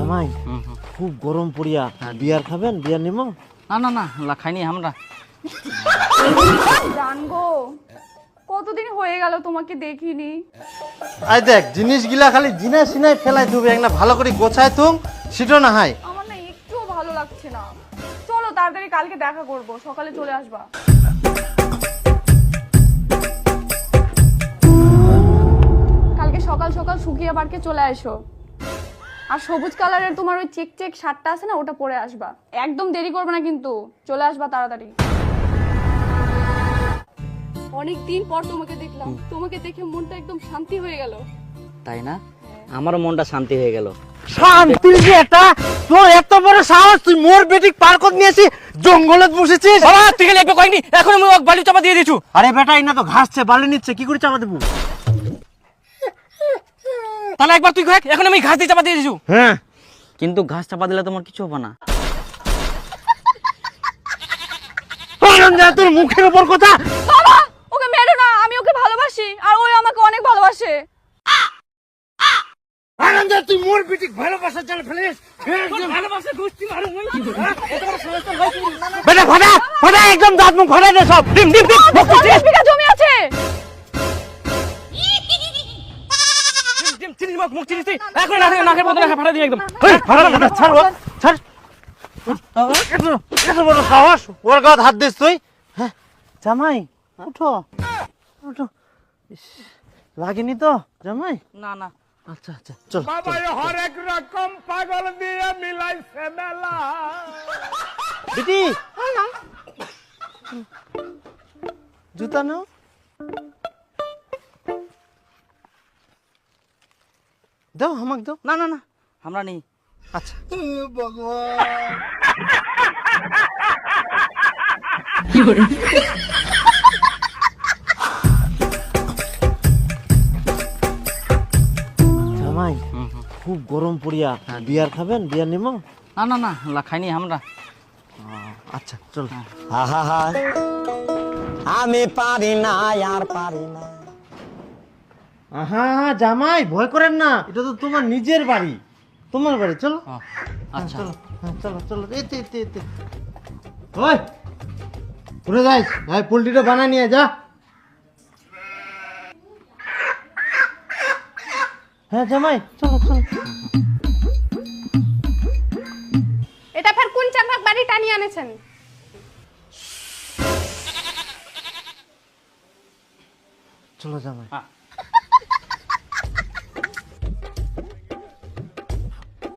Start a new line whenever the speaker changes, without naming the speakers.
জামাই খুব গরম পড়িয়া বিয়ার খাবেন? বিয়ার নিমো?
না না না খাইনি আমরা।
জানগো কতদিন হয়ে গেল তোমাকে দেখিনি।
আই দেখ জিনিসগুলা খালি জিনা সিনাই ফেলাই দিবে, একটা ভালো করে গোছায় তুম সেটা না হয়।
আমার না একটুও ভালো লাগছে না। চলো তাড়াতাড়ি কালকে দেখা করব, সকালে চলে আসবা। কালকে সকাল সকাল শুকিয়ে পার্কে চলে আসো। আর সবুজ কালারের তোমার ওই চেক চেক শার্টটা আছে না, ওটা পরে আসবা। একদম দেরি করবে না কিন্তু, চলে আসবা তাড়াতাড়ি। অনেকদিন পর তোমাকে দেখলাম, তোমাকে দেখে মনটা একদম শান্তি হয়ে গেল।
তাই না? আমারও মনটা শান্তি হয়ে গেল।
শান্তির যে এটা তোর এত বড় সাহস, তুই মোর বেটিক পার্কত নিয়েছি জঙ্গলত বসেছিস।
বাবা তুই খালি একবার কইনি, এখন আমি ওকে বালি চাপা দিয়ে দিছু।
আরে বেটা ইনা তো ঘাসছে বালি নিচ্ছে, কি করে চাপা দেবো?
তাহলে একবার তুই কই, এখন আমি ঘাস দিয়ে চাপা দিয়ে দিছু।
হ্যাঁ
কিন্তু ঘাস চাপা দিলে তোমার কিছু হবে না।
তোর মুখের উপর কথা।
বাবা ওকে মেরো না, আমি ওকে ভালোবাসি আর ওই আমাকে অনেক ভালোবাসে।
আনন্দ তুই মোর বেটিক ভালোবাসা চাল ফেলিস।
ভালোবাসা গোষ্ঠী মারু মই।
বেটা ফাটা ফাটা একদম দাঁত মুখ ফাটা দে সব। ডিম ডিম ডিম
50 বিঘা জমি আছে।
চিনিস মুখ চিনিস তুই, এখন নাকের মধ্যে ফাটা দিয়ে একদম।
এই ফাটা ফাটা ছাড় ও ছাড়। এত বড় সাহস, ওর গায়ে হাত দিস তুই? হ্যাঁ জামাই উঠো উঠো। ইস, লাগেনি তো জামাই?
না না
আচ্ছা আচ্ছা চল।
বাবা হরেক রকম পাগল দিয়ে মিলাইছে মেলা।
বেটি জুতা নাও। দাও আমাকে দাও।
না না না আমরা নেই।
আচ্ছা জামাই খুব গরম পড়িয়া বিয়ার খাবেন? বিয়ার নিমো?
না না না খাইনি আমরা।
আচ্ছা চল।
আমি পারি না আর পারি না।
আহা জামাই ভয় করেন না, এটা তো তোমার নিজের বাড়ি, তোমার বাড়ি। চলো
আচ্ছা
চলো চলো চলো। এতে এতে এতে ওই ঘুরে যাইস ভাই, পোল্ট্রিটা বানায় নিয়ে যা। হ্যাঁ জামাই চলো চলো।
এটা ফের কোন চাকরাক বাড়ি টানিয়ে আনেছেন?
চলো জামাই।